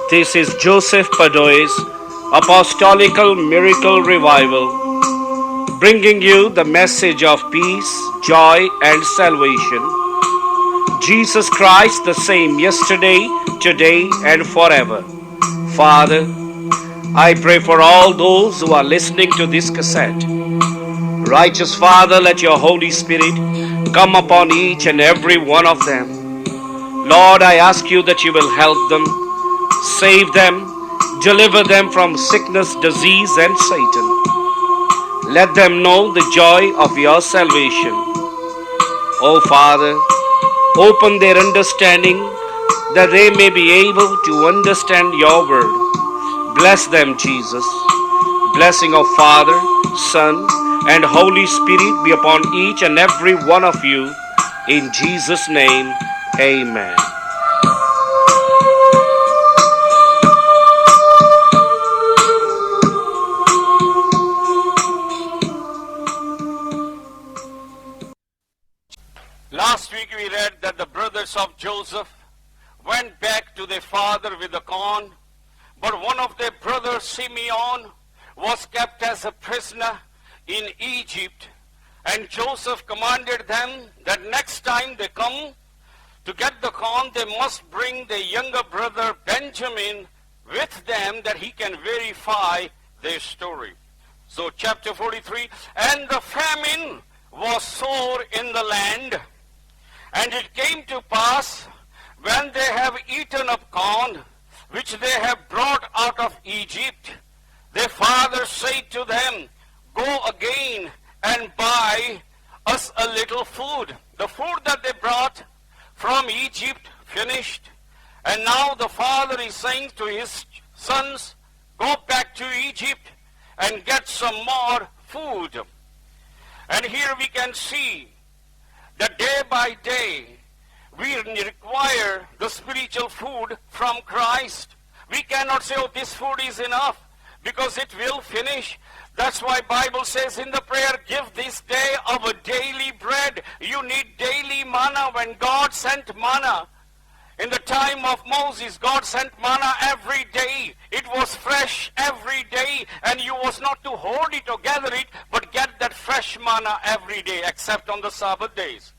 This is Joseph Padoe's Apostolical Miracle Revival, bringing you the message of peace, joy, and salvation. Jesus Christ, the same yesterday, today, and forever. Father, I pray for all those who are listening to this cassette. Righteous Father, let your Holy Spirit come upon each and every one of them. Lord, I ask you that you will help them, save them, deliver them from sickness, disease, and Satan. Let them know the joy of your salvation. Oh Father, open their understanding that they may be able to understand your word. Bless them, Jesus. Blessing of Father, Son, and Holy Spirit be upon each and every one of you. In Jesus' name, amen. Last week we read that the brothers of Joseph went back to their father with the corn, but one of their brothers, Simeon, was kept as a prisoner in Egypt, and Joseph commanded them that next time they come to get the corn, they must bring their younger brother Benjamin with them, that he can verify their story. So chapter 43, and the famine was sore in the land, and it came to pass, when they have eaten up corn, which they have brought out of Egypt, their father said to them, go again and buy us a little food. The food that they brought from Egypt finished, and now the father is saying to his sons, go back to Egypt and get some more food. And here we can see that day by day we require the spiritual food from Christ. We cannot say, oh, this food is enough, because it will finish. That's why Bible says in the prayer, give this day our daily bread. You need daily manna. When God sent manna in the time of Moses, God sent manna every day. It was fresh every day, and you was not to hoard it or gather it, but get that fresh manna every day, except on the Sabbath days.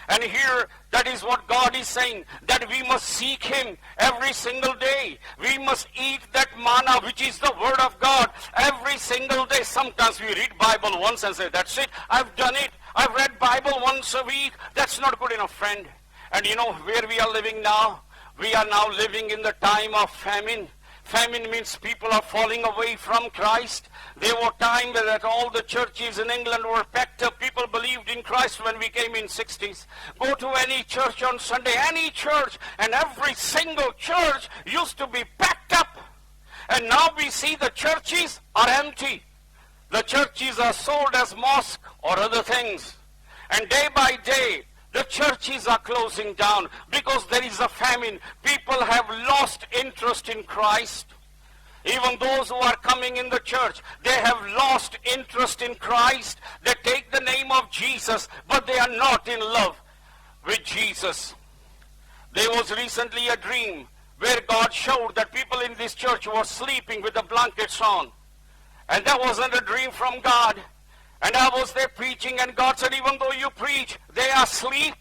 And here, that is what God is saying, that we must seek Him every single day. We must eat that manna, which is the Word of God, every single day. Sometimes we read Bible once and say, that's it, I've done it. I've read Bible once a week. That's not good enough, friend. And you know where we are living now? We are now living in the time of famine. Famine means people are falling away from Christ. There were times that all the churches in England were packed up. People believed in Christ when we came in 60s. Go to any church on Sunday, any church, and every single church used to be packed up. And now we see the churches are empty. The churches are sold as mosque or other things. And day by day, the churches are closing down because there is a famine. People have lost interest in Christ. Even those who are coming in the church, they have lost interest in Christ. They take the name of Jesus, but they are not in love with Jesus. There was recently a dream where God showed that people in this church were sleeping with the blankets on. And that wasn't a dream from God. And I was there preaching, and God said, even though you preach, they are asleep.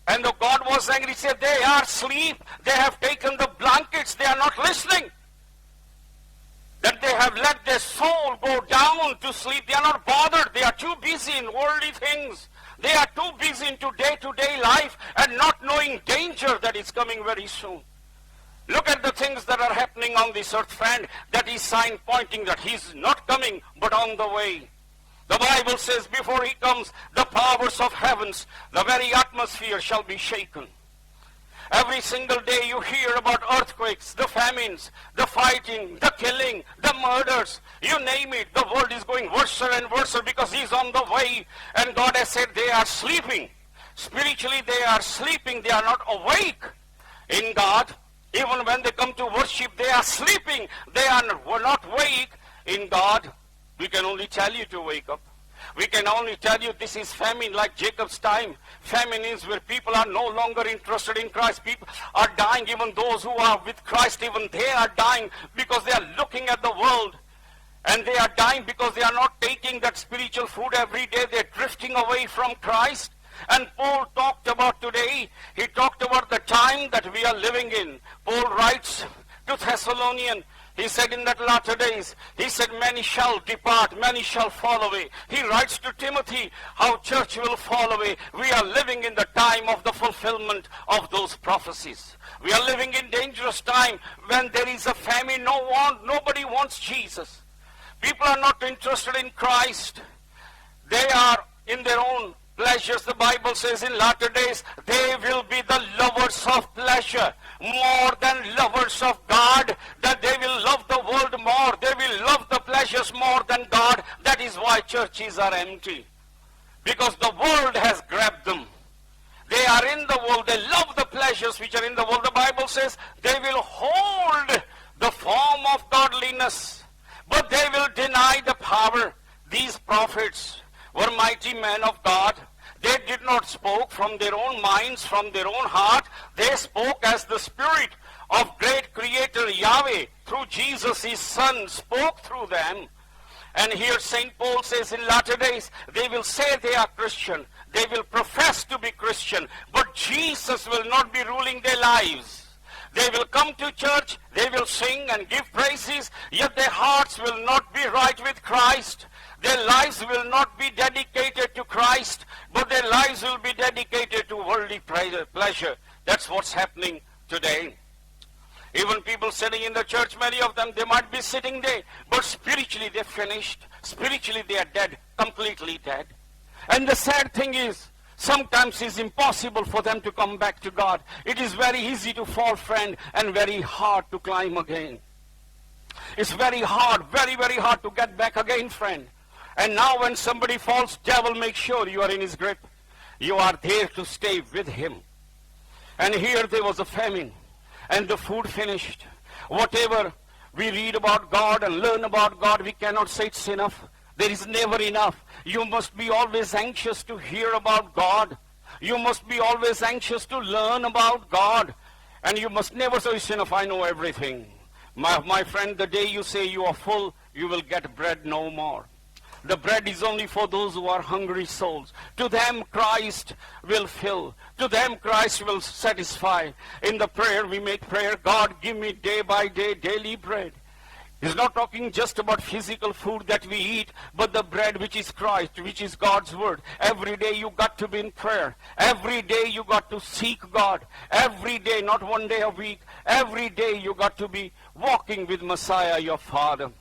And the God was angry. He said, they are asleep. They have taken the blankets. They are not listening. That they have let their soul go down to sleep. They are not bothered. They are too busy in worldly things. They are too busy into day-to-day life and not knowing danger that is coming very soon. Look at the things that are happening on this earth, friend. That is sign pointing that He's not coming, but on the way. The Bible says before He comes, the powers of heavens, the very atmosphere shall be shaken. Every single day you hear about earthquakes, the famines, the fighting, the killing, the murders. You name it, the world is going worse and worse because He's on the way. And God has said they are sleeping. Spiritually they are sleeping. They are not awake in God. Even when they come to worship, they are sleeping. They are not awake in God. We can only tell you to wake up. We can only tell you this is famine like Jacob's time. Famine is where people are no longer interested in Christ. People are dying, even those who are with Christ, even they are dying because they are looking at the world. And they are dying because they are not taking that spiritual food every day. They are drifting away from Christ. And Paul talked about today, he talked about the time that we are living in. Paul writes to Thessalonians, he said in that latter days, he said many shall depart, many shall fall away. He writes to Timothy how church will fall away. We are living in the time of the fulfillment of those prophecies. We are living in dangerous time when there is a famine. Nobody wants Jesus. People are not interested in Christ. They are in their own pleasures. The Bible says in latter days, they will be the lovers of pleasure more than lovers of God, that they will love the world more. They will love the pleasures more than God. That is why churches are empty. Because the world has grabbed them. They are in the world. They love the pleasures which are in the world. The Bible says they will hold the form of godliness, but they will deny the power. These prophets were mighty men of God. They did not spoke from their own minds, from their own heart. They spoke as the Spirit of great Creator Yahweh through Jesus, His Son, spoke through them. And here St. Paul says in latter days, they will say they are Christian. They will profess to be Christian. But Jesus will not be ruling their lives. They will come to church, they will sing and give praises, yet their hearts will not be right with Christ. Their lives will not be dedicated to Christ, but their lives will be dedicated to worldly pleasure. That's what's happening today. Even people sitting in the church, many of them, they might be sitting there, but spiritually they're finished. Spiritually they are dead, completely dead. And the sad thing is, sometimes it's impossible for them to come back to God. It is very easy to fall, friend, and very hard to climb again. It's very hard, very, very hard to get back again, friend. And now when somebody falls, devil makes sure you are in his grip. You are there to stay with him. And here there was a famine, and the food finished. Whatever we read about God and learn about God, we cannot say it's enough. There is never enough. You must be always anxious to hear about God. You must be always anxious to learn about God. And you must never say it's enough, I know everything. My friend, the day you say you are full, you will get bread no more. The bread is only for those who are hungry souls. To them Christ will fill. To them Christ will satisfy. In the prayer we make prayer, God give me day by day daily bread. He's not talking just about physical food that we eat, but the bread which is Christ, which is God's word. Every day you got to be in prayer. Every day you got to seek God. Every day, not one day a week. Every day you got to be walking with Messiah, your Father.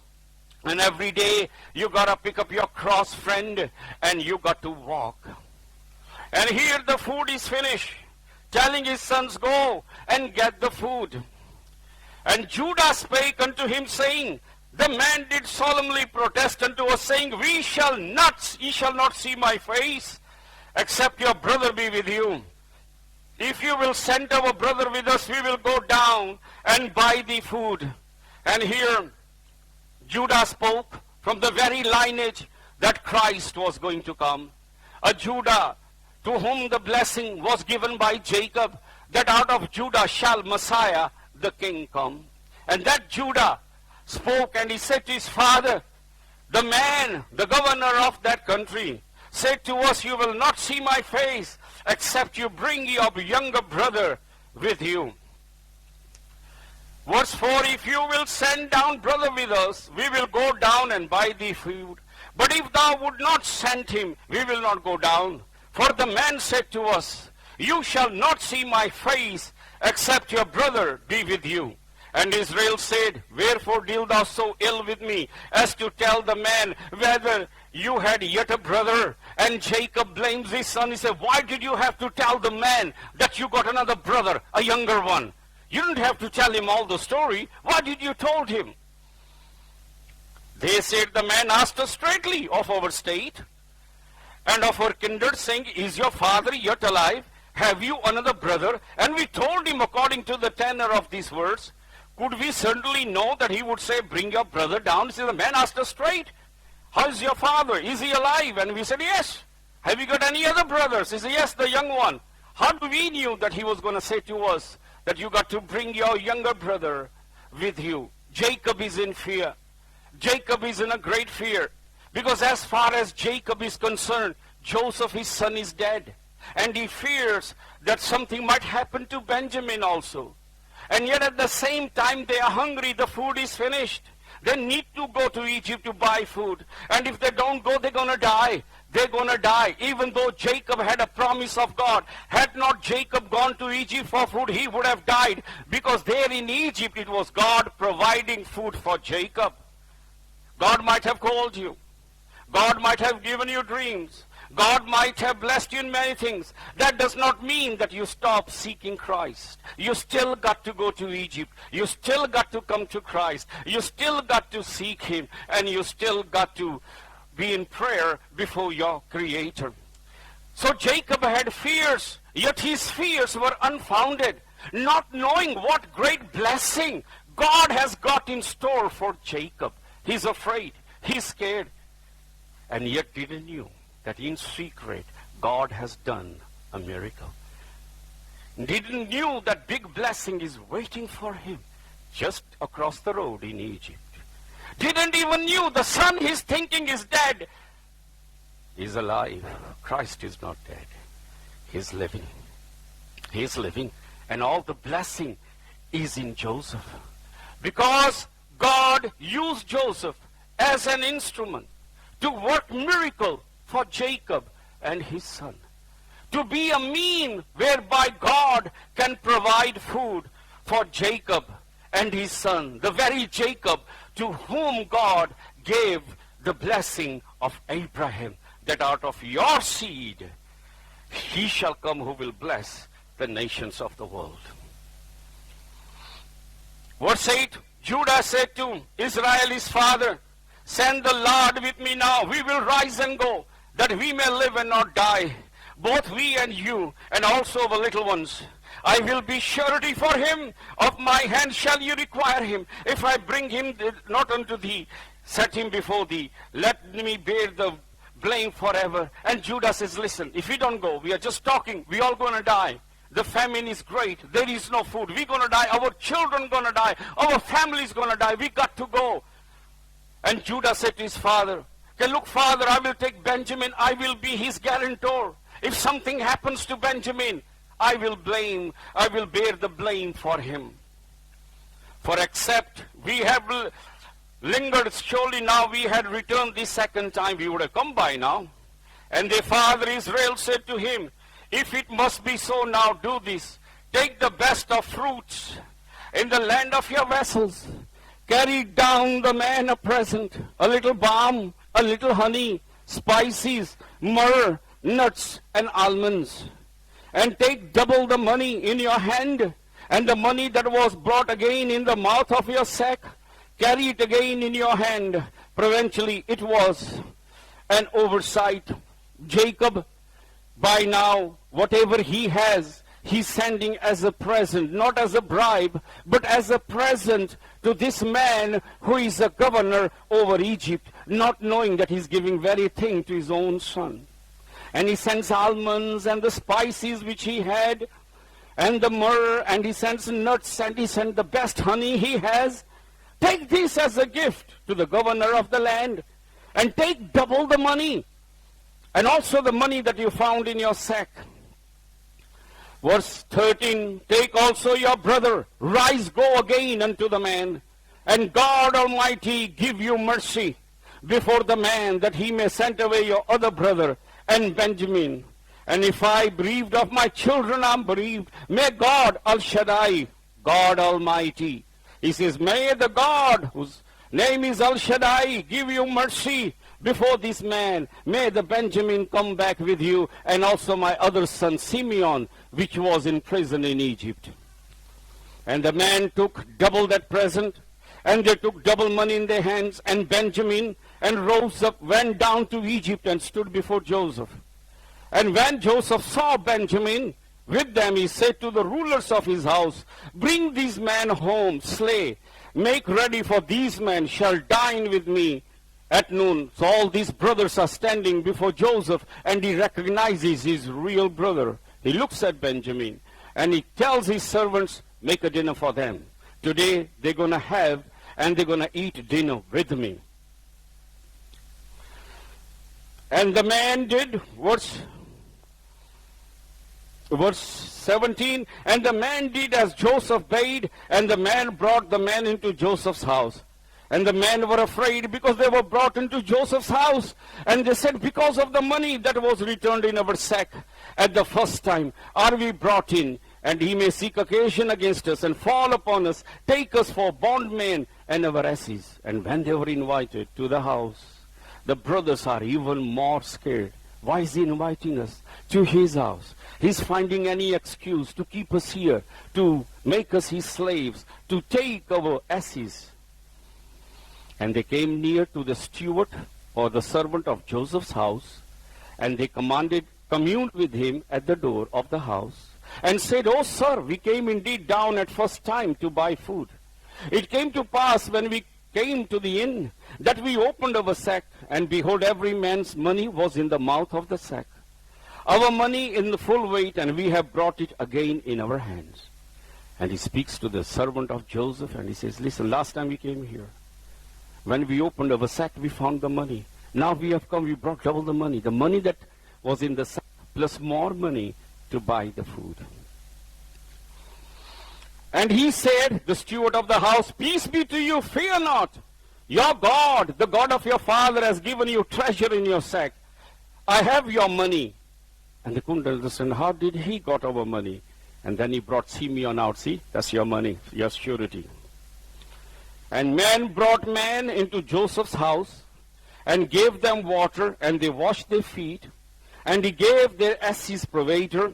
And every day you got to pick up your cross, friend, and you got to walk. And here the food is finished, telling his sons, go and get the food. And Judah spake unto him, saying, the man did solemnly protest unto us, saying, ye shall not see my face, except your brother be with you. If you will send our brother with us, we will go down and buy the food. And here Judah spoke from the very lineage that Christ was going to come. A Judah to whom the blessing was given by Jacob, that out of Judah shall Messiah, the king, come. And that Judah spoke, and he said to his father, the man, the governor of that country, said to us, you will not see my face, except you bring your younger brother with you. Verse 4, if you will send down brother with us, we will go down and buy thee food. But if thou would not send him, we will not go down. For the man said to us, you shall not see my face, except your brother be with you. And Israel said, wherefore deal thou so ill with me, as to tell the man whether you had yet a brother? And Jacob blames his son. He said, why did you have to tell the man that you got another brother, a younger one? You didn't have to tell him all the story. Why did you told him? They said, the man asked us straightly of our state and of our kindred, saying, is your father yet alive? Have you another brother? And we told him according to the tenor of these words. Could we certainly know that he would say, bring your brother down? See, the man asked us straight. how's your father? Is he alive? And we said, yes. Have you got any other brothers? He said, yes, the young one. How do we knew that he was going to say to us that you got to bring your younger brother with you? Jacob is in fear. Jacob is in a great fear. Because as far as Jacob is concerned, Joseph, his son, is dead. And he fears that something might happen to Benjamin also. And yet at the same time they are hungry, the food is finished. They need to go to Egypt to buy food. And if they don't go, they're going to die. They're going to die. Even though Jacob had a promise of God. Had not Jacob gone to Egypt for food, he would have died. Because there in Egypt, it was God providing food for Jacob. God might have called you. God might have given you dreams. God might have blessed you in many things. That does not mean that you stop seeking Christ. You still got to go to Egypt. You still got to come to Christ. You still got to seek Him. And you still got to be in prayer before your Creator. So Jacob had fears, yet his fears were unfounded, not knowing what great blessing God has got in store for Jacob. He's afraid. He's scared. And yet didn't knew that in secret God has done a miracle. Didn't knew that big blessing is waiting for him just across the road in Egypt. Didn't even knew the son he's thinking is dead is alive. Christ is not dead. He's living. He's living. And all the blessing is in Joseph. Because God used Joseph as an instrument to work miracle for Jacob and his son. To be a mean whereby God can provide food for Jacob and his son. The very Jacob to whom God gave the blessing of Abraham, that out of your seed he shall come who will bless the nations of the world. Verse 8, Judah said to Israel his father, send the Lord with me now. We will rise and go, that we may live and not die, both we and you, and also the little ones. I will be surety for him. Of my hand shall you require him. If I bring him not unto thee, set him before thee. Let me bear the blame forever. And Judah says, listen, if we don't go, we are just talking. We all going to die. The famine is great. There is no food. We're going to die. Our children going to die. Our family is going to die. We got to go. And Judah said to his father, okay, look, father, I will take Benjamin. I will be his guarantor. If something happens to Benjamin, I will bear the blame for him. For except we have lingered, surely now we had returned the second time, we would have come by now. And the father Israel said to him, if it must be so, now do this. Take the best of fruits in the land of your vessels. Carry down the man a present, a little balm, a little honey, spices, myrrh, nuts, and almonds. And take double the money in your hand, and the money that was brought again in the mouth of your sack, carry it again in your hand. Providentially it was an oversight. Jacob, by now, whatever he has, he's sending as a present, not as a bribe, but as a present to this man who is a governor over Egypt, not knowing that he's giving very thing to his own son. And he sends almonds and the spices which he had, and the myrrh, and he sends nuts, and he sends the best honey he has. Take this as a gift to the governor of the land, and take double the money, and also the money that you found in your sack. Verse 13, take also your brother, rise, go again unto the man, and God Almighty give you mercy before the man, that he may send away your other brother and Benjamin. And if I bereaved of my children, I'm bereaved. May God Al Shaddai, God Almighty, he says, may the God whose name is Al Shaddai give you mercy before this man. May the Benjamin come back with you, and also my other son Simeon, which was in prison in Egypt. And the man took double that present, and they took double money in their hands, and Benjamin, and rose up, went down to Egypt, and stood before Joseph. And when Joseph saw Benjamin with them, he said to the rulers of his house, bring these men home, slay, make ready, for these men shall dine with me at noon. So all these brothers are standing before Joseph, and he recognizes his real brother. He looks at Benjamin and he tells his servants, make a dinner for them. Today they're going to have and they're going to eat dinner with me. And the man did, verse 17, and the man did as Joseph bade, and the man brought the man into Joseph's house. And the men were afraid because they were brought into Joseph's house. And they said, because of the money that was returned in our sack at the first time, are we brought in? And he may seek occasion against us and fall upon us, take us for bondmen and our asses. And when they were invited to the house, the brothers are even more scared. Why is he inviting us to his house? He's finding any excuse to keep us here, to make us his slaves, to take our asses. And they came near to the steward or the servant of Joseph's house, and they communed with him at the door of the house, and said, "O sir, we came indeed down at first time to buy food. It came to pass when we came to the inn that we opened our sack, and behold, every man's money was in the mouth of the sack, our money in the full weight, and we have brought it again in our hands." And he speaks to the servant of Joseph, and he says, "Listen, last time we came here, when we opened our sack, we found the money. Now we have come, we brought double the money that was in the sack, plus more money to buy the food." And he said, the steward of the house, "Peace be to you, fear not. Your God, the God of your father, has given you treasure in your sack. I have your money." And they couldn't understand, how did he got our money? And then he brought Simeon out. See, that's your money, your surety. And man brought man into Joseph's house, and gave them water, and they washed their feet, and he gave their asses provender,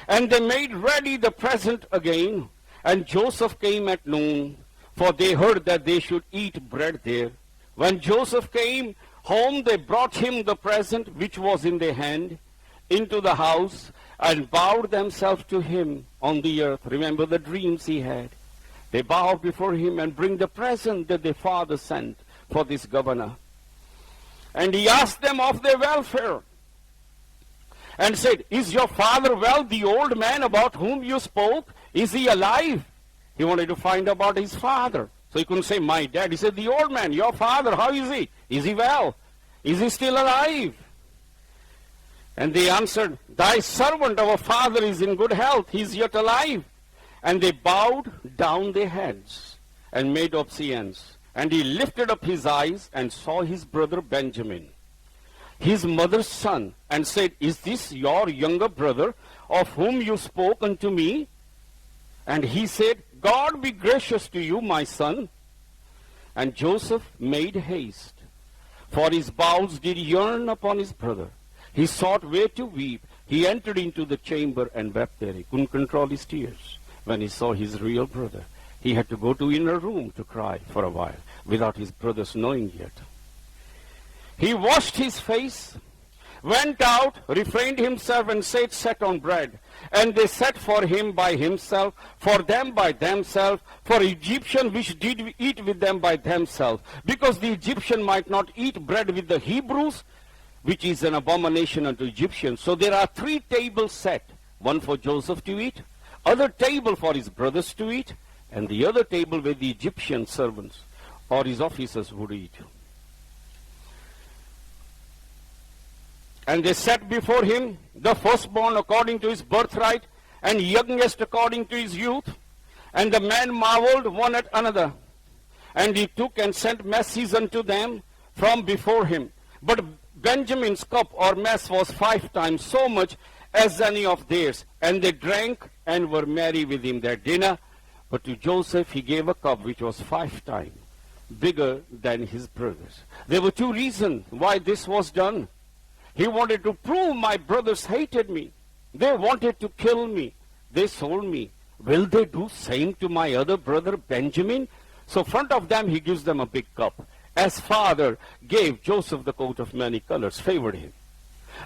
and they made ready the present again. And Joseph came at noon, for they heard that they should eat bread there. When Joseph came home, they brought him the present which was in their hand into the house, and bowed themselves to him on the earth. Remember the dreams he had. They bowed before him and bring the present that their father sent for this governor. And he asked them of their welfare, and said, "Is your father well, the old man about whom you spoke? Is he alive?" He wanted to find about his father. So he couldn't say, "My dad." He said, "The old man, your father, how is he? Is he well? Is he still alive?" And they answered, "Thy servant, our father, is in good health. He is yet alive." And they bowed down their heads and made obeisance. And he lifted up his eyes and saw his brother Benjamin, his mother's son, and said, "Is this your younger brother, of whom you spoke unto me?" And he said, "God be gracious to you, my son." And Joseph made haste, for his bowels did yearn upon his brother. He sought where to weep. He entered into the chamber and wept there. He couldn't control his tears when he saw his real brother. He had to go to inner room to cry for a while, without his brothers knowing yet. He washed his face, went out, refrained himself, and sat on bread. And they sat for him by himself, for them by themselves, for Egyptian which did eat with them by themselves, because the Egyptian might not eat bread with the Hebrews, which is an abomination unto Egyptians. So there are 3 tables set, one for Joseph to eat, other table for his brothers to eat, and the other table where the Egyptian servants or his officers would eat. And they set before him the firstborn according to his birthright, and youngest according to his youth. And the man marveled one at another. And he took and sent messages unto them from before him. But Benjamin's cup or mess was 5 times so much as any of theirs. And they drank and were merry with him their dinner. But to Joseph he gave a cup which was 5 times bigger than his brothers. There were 2 reasons why this was done. He wanted to prove my brothers hated me. They wanted to kill me. They sold me. Will they do same to my other brother Benjamin? So front of them he gives them a big cup. As father gave Joseph the coat of many colors, favored him.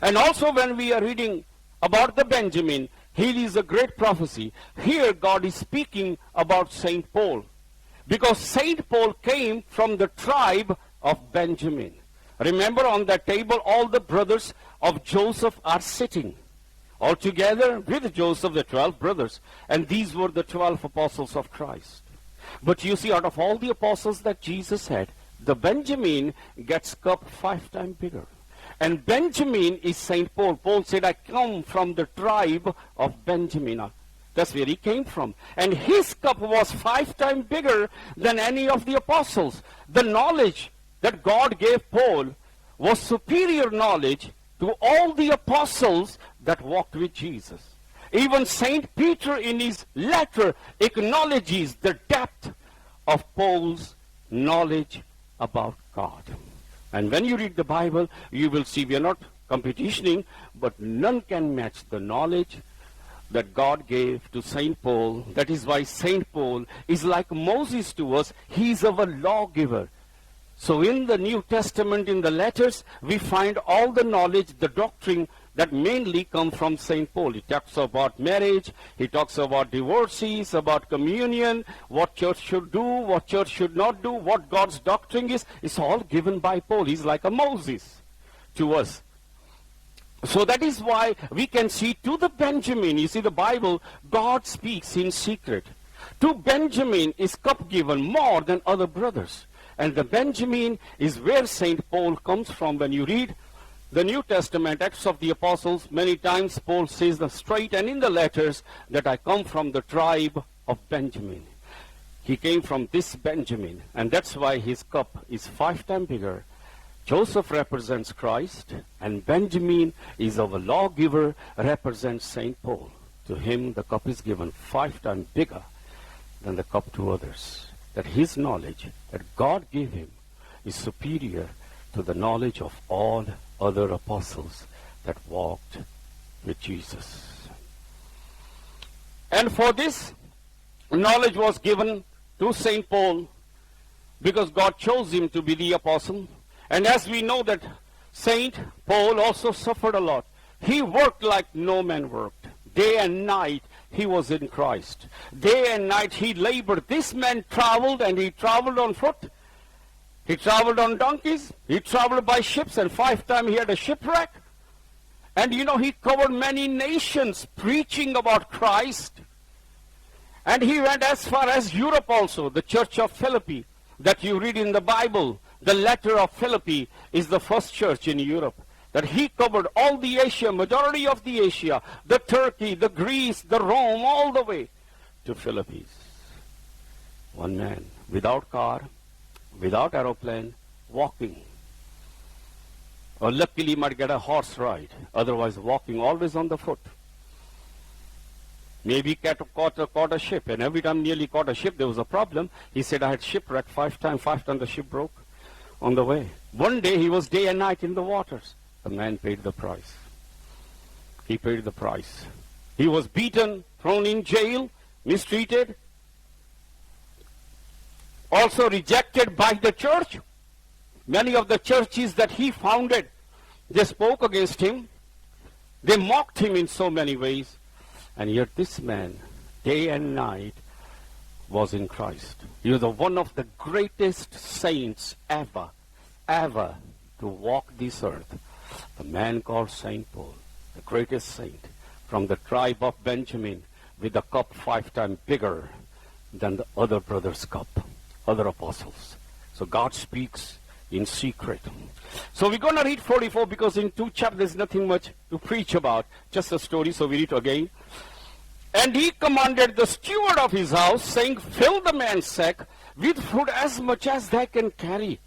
And also when we are reading about the Benjamin, he is a great prophecy. Here God is speaking about Saint Paul. Because Saint Paul came from the tribe of Benjamin. Remember, on that table, all the brothers of Joseph are sitting. All together with Joseph, the 12 brothers. And these were the 12 apostles of Christ. But you see, out of all the apostles that Jesus had, the Benjamin gets cup 5 times bigger. And Benjamin is St. Paul. Paul said, I come from the tribe of Benjamin. That's where he came from. And his cup was 5 times bigger than any of the apostles. The knowledge that God gave Paul was superior knowledge to all the apostles that walked with Jesus. Even St. Peter in his letter acknowledges the depth of Paul's knowledge about God. And when you read the Bible, you will see we are not competitioning, but none can match the knowledge that God gave to St. Paul. That is why St. Paul is like Moses to us. He is our lawgiver. So in the New Testament, in the letters, we find all the knowledge, the doctrine that mainly come from St. Paul. He talks about marriage, he talks about divorces, about communion, what church should do, what church should not do, what God's doctrine is. It's all given by Paul. He's like a Moses to us. So that is why we can see to the Benjamin, you see the Bible, God speaks in secret. To Benjamin is cup given more than other brothers. And the Benjamin is where St. Paul comes from. When you read the New Testament, Acts of the Apostles, many times Paul says the straight and in the letters that I come from the tribe of Benjamin. He came from this Benjamin, and that's why his cup is 5 times bigger. Joseph represents Christ, and Benjamin is our lawgiver, represents St. Paul. To him the cup is given 5 times bigger than the cup to others. That his knowledge that God gave him is superior to the knowledge of all other apostles that walked with Jesus. And for this, knowledge was given to St. Paul because God chose him to be the apostle. And as we know that St. Paul also suffered a lot. He worked like no man worked. Day and night he was in Christ. Day and night he labored. This man traveled, and he traveled on foot. He traveled on donkeys. He traveled by ships, and 5 times he had a shipwreck. And you know, he covered many nations preaching about Christ. And he went as far as Europe also, the church of Philippi that you read in the Bible. The letter of Philippi is the first church in Europe. That he covered all the Asia, majority of the Asia, the Turkey, the Greece, the Rome, all the way to Philippines. One man, without car, without aeroplane, walking. Or luckily he might get a horse ride, otherwise walking, always on the foot. Maybe caught a ship, and every time nearly caught a ship, there was a problem. He said, I had shipwrecked 5 times the ship broke on the way. One day he was day and night in the waters. The man paid the price. He paid the price. He was beaten, thrown in jail, mistreated, also rejected by the church. Many of the churches that he founded, they spoke against him. They mocked him in so many ways. And yet this man, day and night, was in Christ. He was one of the greatest saints ever to walk this earth. The man called St. Paul, the greatest saint from the tribe of Benjamin, with a cup 5 times bigger than the other brothers' cup, other apostles. So God speaks in secret. So we're going to read 44 because in 2 chapters there's nothing much to preach about, just a story, so we read again. And he commanded the steward of his house, saying, fill the man's sack with food as much as they can carry.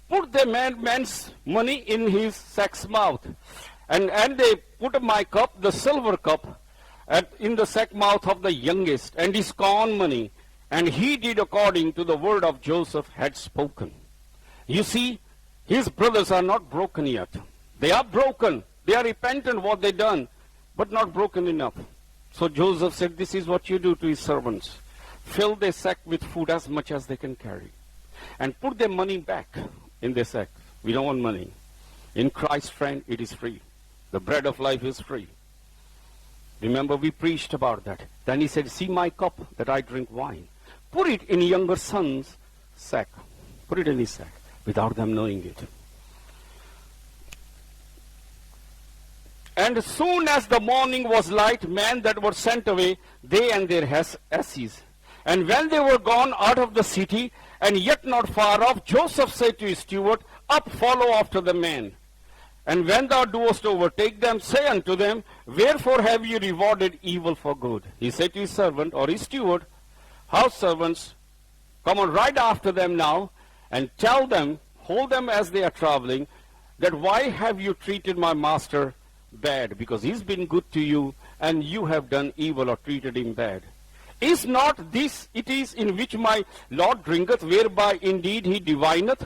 Put the man's money in his sack's mouth. And they put my cup, the silver cup, in the sack mouth of the youngest, and his corn money. And he did according to the word of Joseph had spoken. You see, his brothers are not broken yet. They are broken. They are repentant what they done, but not broken enough. So Joseph said, this is what you do to his servants. Fill their sack with food as much as they can carry. And put their money back in their sack. We don't want money. In Christ, friend, it is free. The bread of life is free. Remember, we preached about that. Then he said, see my cup that I drink wine. Put it in younger son's sack. Put it in his sack without them knowing it. And soon as the morning was light, men that were sent away, they and their asses. And when they were gone out of the city, and yet not far off, Joseph said to his steward, Up, follow after the men. And when thou doest overtake them, say unto them, Wherefore have you rewarded evil for good? He said to his servant or his steward, House servants, come on right after them now, and tell them, hold them as they are traveling, that why have you treated my master bad? Because he's been good to you, and you have done evil or treated him bad. Is not this it is in which my Lord drinketh, whereby indeed he divineth?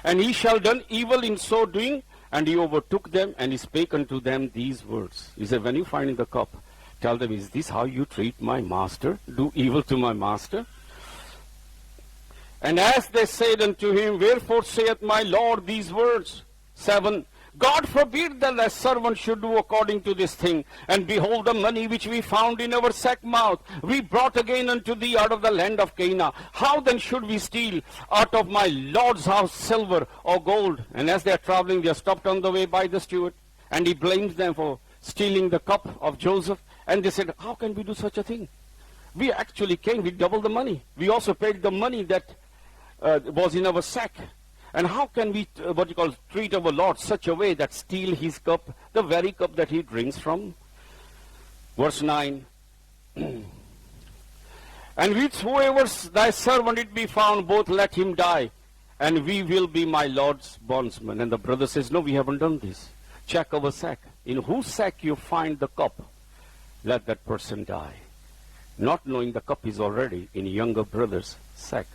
And he shall done evil in so doing. And he overtook them, and he spake unto them these words. He said, when you find the cup, tell them, is this how you treat my master? Do evil to my master? And as they said unto him, Wherefore saith my Lord these words? 7. God forbid that thy servant should do according to this thing. And behold, the money which we found in our sack mouth, we brought again unto thee out of the land of Canaan. How then should we steal out of my Lord's house silver or gold? And as they are traveling, they are stopped on the way by the steward. And he blames them for stealing the cup of Joseph. And they said, how can we do such a thing? We actually came, we doubled the money. We also paid the money that was in our sack. And how can we, treat our Lord such a way that steal his cup, the very cup that he drinks from? Verse 9. And with whoever thy servant it be found, both let him die, and we will be my Lord's bondsmen. And the brother says, no, we haven't done this. Check our sack. In whose sack you find the cup, let that person die. Not knowing the cup is already in younger brother's sack.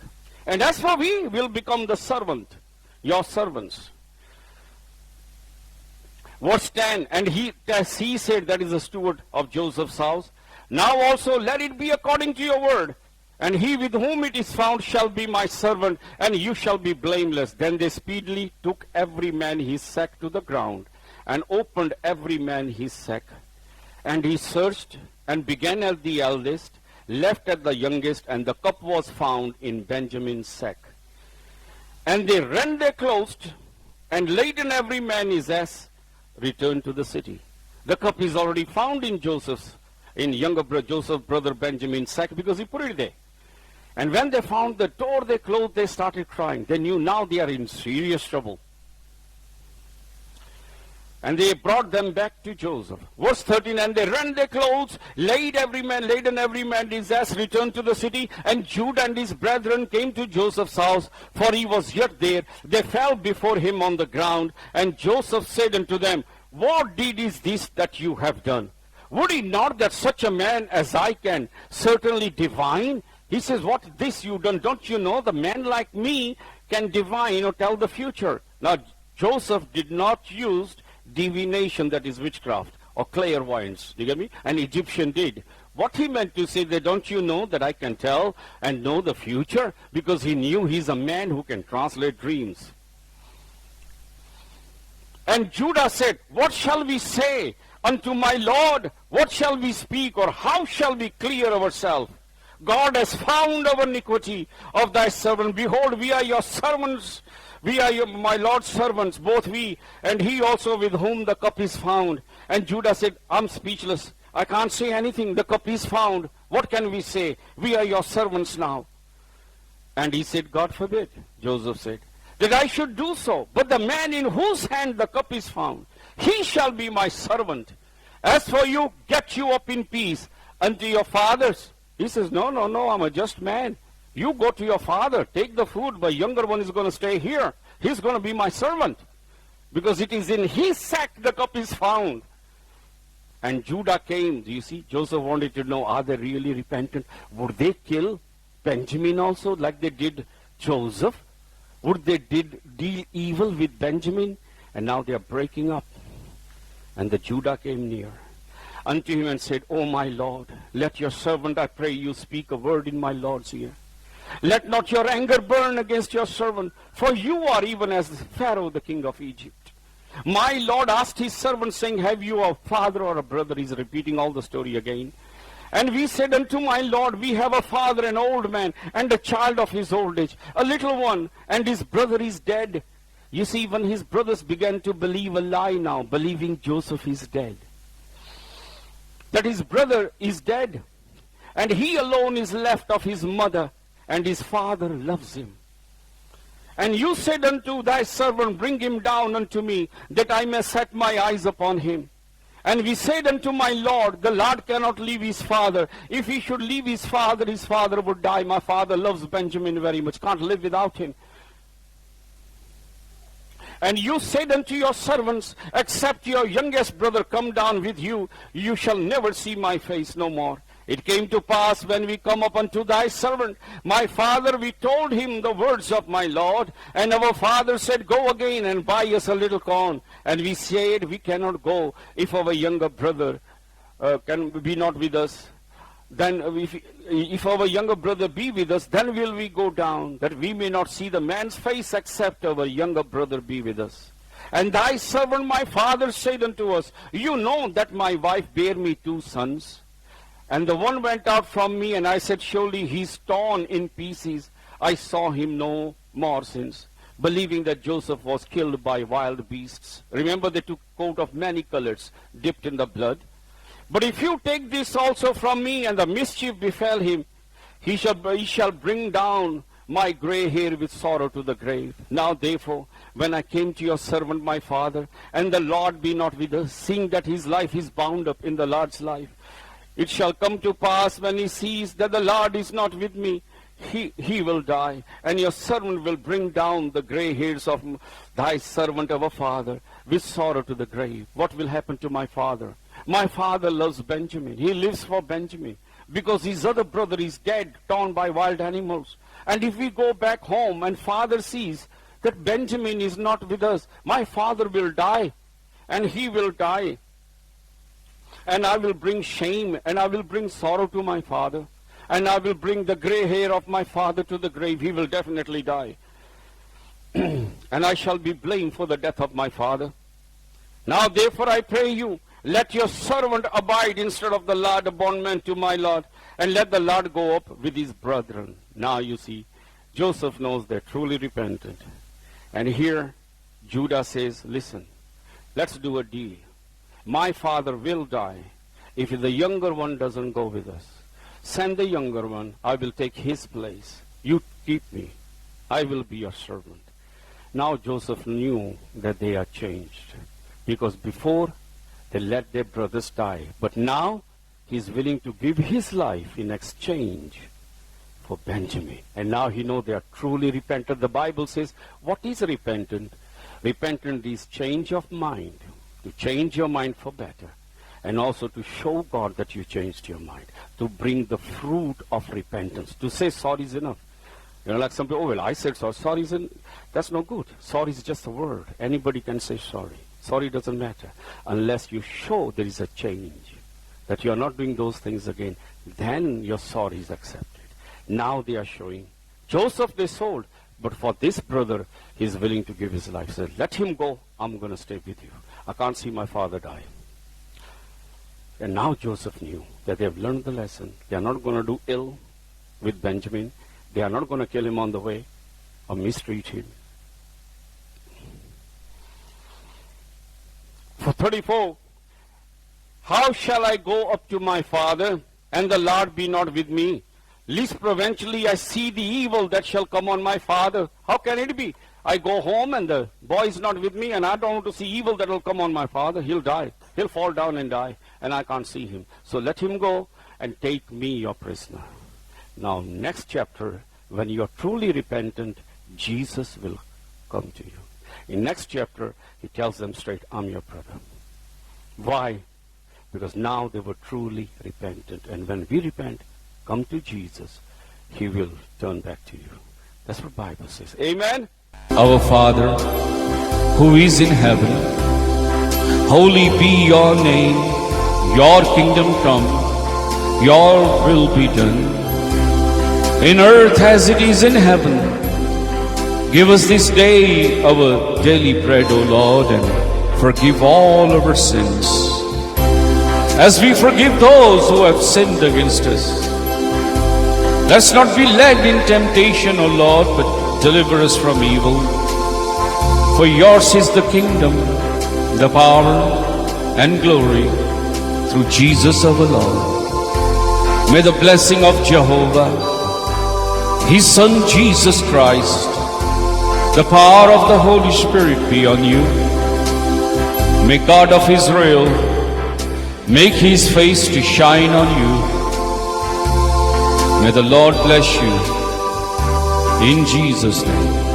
And as for we will become the servant, your servants. Verse 10, and he, as he said, that is the steward of Joseph's house, now also let it be according to your word. And he with whom it is found shall be my servant, and you shall be blameless. Then they speedily took every man his sack to the ground, and opened every man his sack. And he searched, and began at the eldest, left at the youngest, and the cup was found in Benjamin's sack. And they rent their clothes, and laden every man his ass, returned to the city. The cup is already found in Joseph's brother Benjamin's sack, because he put it there. And when they found, they tore their clothes, they started crying. They knew now they are in serious trouble. And they brought them back to Joseph. Verse 13, and they rent their clothes, laden every man his ass, returned to the city. And Judah and his brethren came to Joseph's house, for he was yet there. They fell before him on the ground. And Joseph said unto them, what deed is this that you have done? Would it not that such a man as I can certainly divine? He says, what this you done? Don't you know the man like me can divine or tell the future? Now, Joseph did not use divination, that is witchcraft, or clairvoyance. Do you get me? An Egyptian did. What he meant to say that, don't you know that I can tell and know the future? Because he knew he's a man who can translate dreams. And Judah said, what shall we say unto my Lord? What shall we speak, or how shall we clear ourselves? God has found our iniquity of thy servant. Behold, we are your servants. We are my Lord's servants, both we and he also with whom the cup is found. And Judah said, I'm speechless. I can't say anything. The cup is found. What can we say? We are your servants now. And he said, God forbid, Joseph said, that I should do so. But the man in whose hand the cup is found, he shall be my servant. As for you, get you up in peace unto your fathers. He says, no, I'm a just man. You go to your father, take the food, but younger one is going to stay here. He's going to be my servant. Because it is in his sack the cup is found. And Judah came. Do you see? Joseph wanted to know, are they really repentant? Would they kill Benjamin also like they did Joseph? Would they deal evil with Benjamin? And now they are breaking up. And the Judah came near unto him and said, O my Lord, let your servant, I pray you, speak a word in my Lord's ear. Let not your anger burn against your servant, for you are even as Pharaoh, the king of Egypt. My Lord asked his servant, saying, have you a father or a brother? He's repeating all the story again. And we said unto my Lord, we have a father, an old man, and a child of his old age, a little one, and his brother is dead. You see, when his brothers began to believe a lie now, believing Joseph is dead, that his brother is dead, and he alone is left of his mother, and his father loves him. And you said unto thy servant, bring him down unto me, that I may set my eyes upon him. And we said unto my Lord, the Lord cannot leave his father. If he should leave his father would die. My father loves Benjamin very much, can't live without him. And you said unto your servants, except your youngest brother come down with you, you shall never see my face no more. It came to pass when we come up unto thy servant, my father, we told him the words of my Lord. And our father said, go again and buy us a little corn. And we said, we cannot go if our younger brother can be not with us. Then if our younger brother be with us, then will we go down, that we may not see the man's face, except our younger brother be with us. And thy servant my father said unto us, you know that my wife bare me 2 sons. And the one went out from me, and I said, surely he is torn in pieces. I saw him no more since, believing that Joseph was killed by wild beasts. Remember, they took coat of many colors, dipped in the blood. But if you take this also from me, and the mischief befell him, he shall bring down my gray hair with sorrow to the grave. Now therefore, when I came to your servant my father, and the Lord be not with us, seeing that his life is bound up in the Lord's life, it shall come to pass when he sees that the Lord is not with me, he will die, and your servant will bring down the gray hairs of thy servant our father with sorrow to the grave. What will happen to my father? My father loves Benjamin. He lives for Benjamin, because his other brother is dead, torn by wild animals. And if we go back home and father sees that Benjamin is not with us, my father will die, and he will die. And I will bring shame, and I will bring sorrow to my father, and I will bring the gray hair of my father to the grave. He will definitely die. And I shall be blamed for the death of my father. Now therefore I pray you, let your servant abide instead of the Lord, a bondman to my Lord, and let the Lord go up with his brethren. Now you see, Joseph knows they're truly repentant. And here Judah says, listen, let's do a deal. My father will die if the younger one doesn't go with us. Send the younger one, I will take his place. You keep me, I will be your servant. Now Joseph knew that they are changed, because before they let their brothers die, but now he's willing to give his life in exchange for Benjamin. And now he knows they are truly repentant. The Bible says, what is repentant? Repentant is change of mind, to change your mind for better, and also to show God that you changed your mind, to bring the fruit of repentance. To say sorry is enough. You know, like some people, oh, well, I said sorry. Sorry isn't, that's no good. Sorry is just a word. Anybody can say sorry. Sorry doesn't matter. Unless you show there is a change, that you are not doing those things again, then your sorry is accepted. Now they are showing. Joseph they sold, but for this brother, he is willing to give his life. He said, let him go. I'm going to stay with you. I can't see my father die. And now Joseph knew that they have learned the lesson. They are not going to do ill with Benjamin. They are not going to kill him on the way or mistreat him. For 34, how shall I go up to my father, and the Lord be not with me? Lest providentially I see the evil that shall come on my father. How can it be? I go home and the boy is not with me, and I don't want to see evil that will come on my father. He'll die. He'll fall down and die, and I can't see him. So let him go and take me your prisoner. Now, next chapter, when you are truly repentant, Jesus will come to you. In next chapter, he tells them straight, I'm your brother. Why? Because now they were truly repentant. And when we repent, come to Jesus, he will turn back to you. That's what the Bible says. Amen? Our Father, who is in heaven, holy be your name, your kingdom come, your will be done, in earth as it is in heaven. Give us this day our daily bread, O Lord, and forgive all our sins, as we forgive those who have sinned against us. Let's not be led in temptation, O Lord, but deliver us from evil. For yours is the kingdom, the power, and glory through Jesus our Lord. May the blessing of Jehovah, His Son Jesus Christ, the power of the Holy Spirit be on you. May God of Israel make His face to shine on you. May the Lord bless you in Jesus' name.